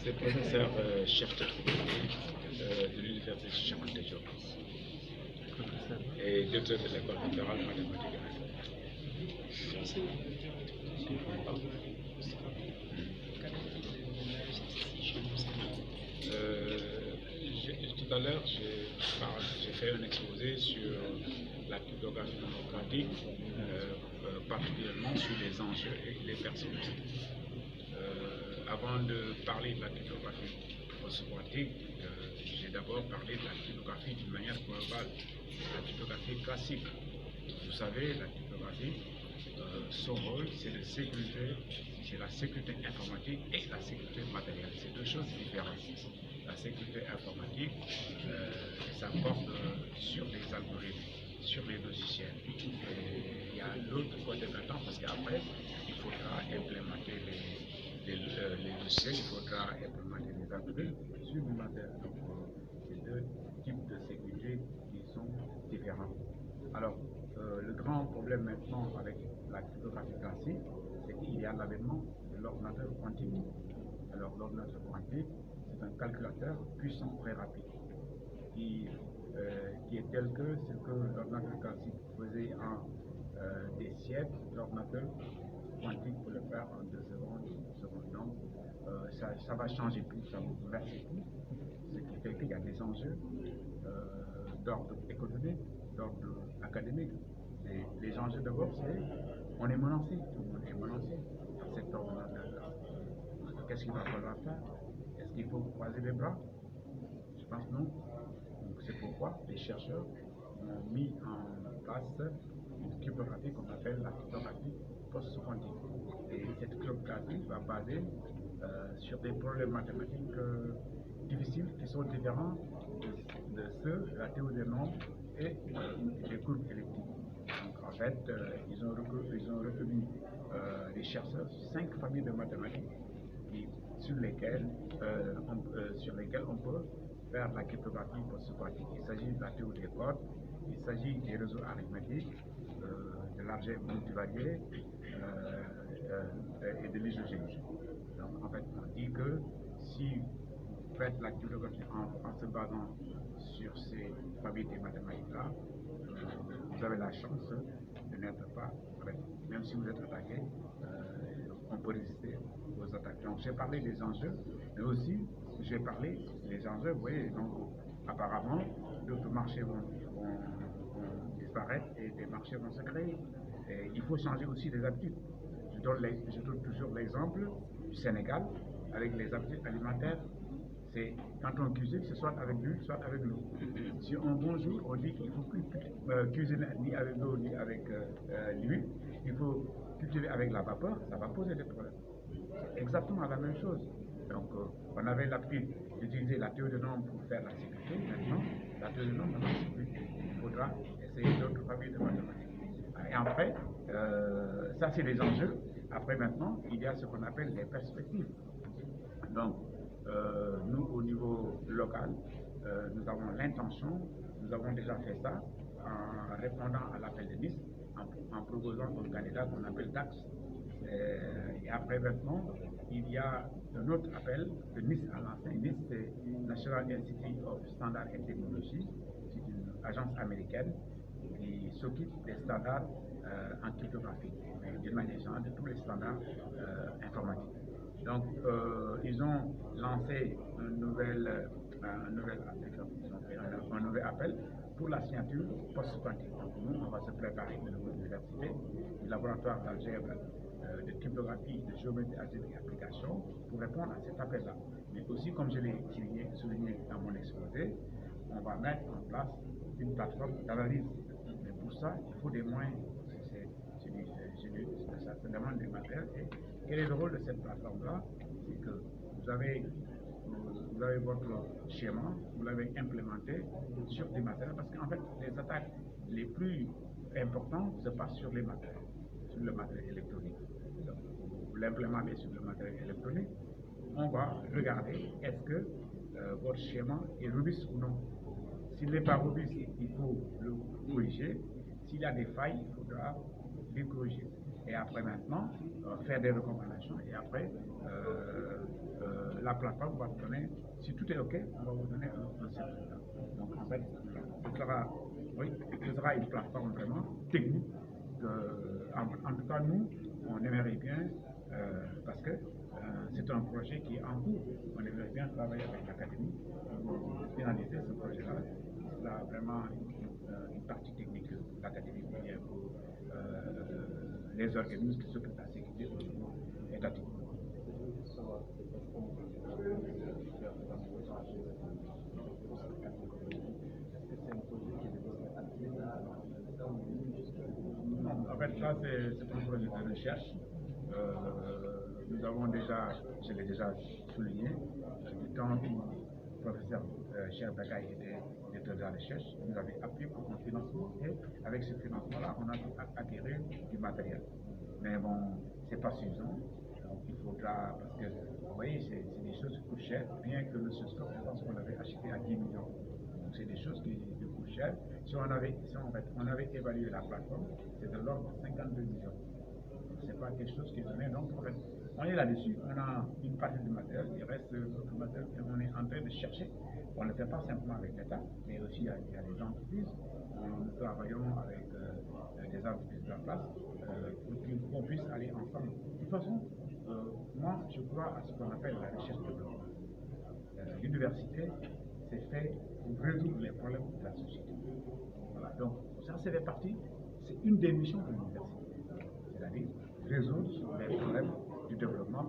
C'est professeur chef de l'Université Cheikh Anta Diop et directeur de l'école fédérale de mathématiques et tout à l'heure, j'ai fait un exposé sur la cryptographie quantique, particulièrement sur les enjeux et les perspectives. Avant de parler de la cryptographie post-quantique, j'ai d'abord parlé de la cryptographie d'une manière globale, la cryptographie classique. Vous savez, la cryptographie, son rôle, c'est la sécurité informatique et la sécurité matérielle. C'est deux choses différentes. La sécurité informatique, ça porte sur les algorithmes, sur les logiciels. Et il y a l'autre côté maintenant, parce qu'après, il faudra implémenter les logiciels, il faudra implémenter les algorithmes sur le matériel. Donc, c'est deux types de sécurité qui sont différents. Alors, le grand problème maintenant avec la cryptographie classique, c'est qu'il y a l'avènement de l'ordinateur quantique. Alors, l'ordinateur quantique, c'est un calculateur puissant, très rapide, qui est tel que ce que l'ordinateur classique faisait en des siècles, l'ordinateur quantique peut le faire en 2 secondes, 1 seconde. Donc, ça va changer tout, ça va bouleverser tout, ce qui fait qu'il y a des enjeux d'ordre économique, d'ordre académique. Les enjeux d'abord, c'est on est menacé, tout le monde est menacé par cet ordinateur-là. Qu'est-ce qu'il va falloir faire? Est-ce qu'il faut croiser les bras? Je pense non. Donc c'est pourquoi les chercheurs ont mis en place une cryptographie qu'on appelle la cryptographie post-quantique. Et cette cryptographie va baser sur des problèmes mathématiques difficiles qui sont différents de ceux de la théorie des nombres et des courbes elliptiques. Donc en fait, ils ont retenu les chercheurs 5 familles de mathématiques sur lesquelles on peut faire la cryptographie post-quantique. Il s'agit de la théorie des cordes, il s'agit des réseaux arithmétiques, de l'algèbre multivariée et de l'isogénie. Donc en fait, on dit que si vous faites la cryptographie en se basant sur ces familles de mathématiques-là, vous avez la chance de n'être pas prêt. Même si vous êtes attaqué, on peut résister aux attaques. Donc j'ai parlé des enjeux, mais aussi j'ai parlé des enjeux, vous voyez, donc apparemment d'autres marchés vont disparaître et des marchés vont se créer. Et il faut changer aussi les habitudes. Je donne toujours l'exemple du Sénégal avec les habitudes alimentaires. C'est quand on cuisine, c'est soit avec l'huile, soit avec l'eau. Si un bon jour on dit qu'il ne faut plus cuisiner ni avec l'eau ni avec l'huile, il faut cultiver avec la vapeur, ça va poser des problèmes. C'est exactement la même chose. Donc on avait l'habitude d'utiliser la théorie de nombres pour faire la sécurité. Maintenant, la théorie de nombres ne marche plus. Il faudra essayer d'autres familles de mathématiques. Et après, ça c'est les enjeux. Après maintenant, il y a ce qu'on appelle les perspectives. Donc, nous, au niveau local, nous avons l'intention, nous avons déjà fait ça en répondant à l'appel de Nice, en proposant un candidat qu'on appelle DAX. Et après maintenant, il y a un autre appel que Nice a lancé. Nice, c'est National Institute of Standards and Technology, c'est une agence américaine qui s'occupe des standards en cryptographie, mais d'une manière générale de tous les standards informatiques. Donc, ils ont lancé un nouvel appel pour la signature post-quantique. Donc, nous, on va se préparer au niveau de l'université, du laboratoire d'algèbre, de cryptographie, de géométrie algébrique et application pour répondre à cet appel-là. Mais aussi, comme je l'ai souligné dans mon exposé, on va mettre en place une plateforme d'analyse. Mais pour ça, il faut des moyens. Ça demande des matériels. Et quel est le rôle de cette plateforme-là? C'est que vous avez votre schéma, vous l'avez implémenté sur des matériels, parce qu'en fait, les attaques les plus importantes se passent sur les matériels, sur le matériel électronique. Donc, vous l'implémentez sur le matériel électronique, on va regarder est-ce que votre schéma est robuste ou non. S'il n'est pas robuste, il faut le corriger. S'il y a des failles, il faudra les corriger. Et après maintenant, faire des recommandations et après la plateforme va vous donner, si tout est OK, on va vous donner un certificat. Donc en fait, ce sera une plateforme vraiment technique. En tout cas, nous, on aimerait bien, parce que c'est un projet qui est en cours, on aimerait bien travailler avec l'académie pour finaliser ce projet-là. C'est vraiment une partie technique de l'académie pour les organismes qui s'occupent de la sécurité au niveau étatique. En fait, ça, c'est un projet de recherche. Nous avons déjà, je l'ai déjà souligné, du temps où le professeur Cheikh Bakaï était directeur de la recherche, nous avait appuyé pour un financement et avec ce financement-là, on a pu acquérir du matériel. Mais bon, c'est pas suffisant. Donc il faudra, parce que vous voyez, c'est des choses qui coûtent cher, bien que le scope, je pense qu'on l'avait acheté à 10 millions. Donc c'est des choses qui coûtent cher. Si on avait évalué la plateforme, c'est de l'ordre de 52 millions. C'est pas quelque chose qui est donné. Donc, en fait, on est là-dessus, on a une partie du matériel, il reste d'autres matériel et on est en train de chercher. On ne le fait pas simplement avec l'État, mais aussi il y a des entreprises. Nous travaillons avec des entreprises de la place pour qu'on puisse aller ensemble. De toute façon, moi, je crois à ce qu'on appelle la recherche développement. L'université, c'est fait pour résoudre les problèmes de la société. Voilà. Donc, ça, c'est fait partie, c'est une des missions de l'université. C'est-à-dire résoudre les problèmes du développement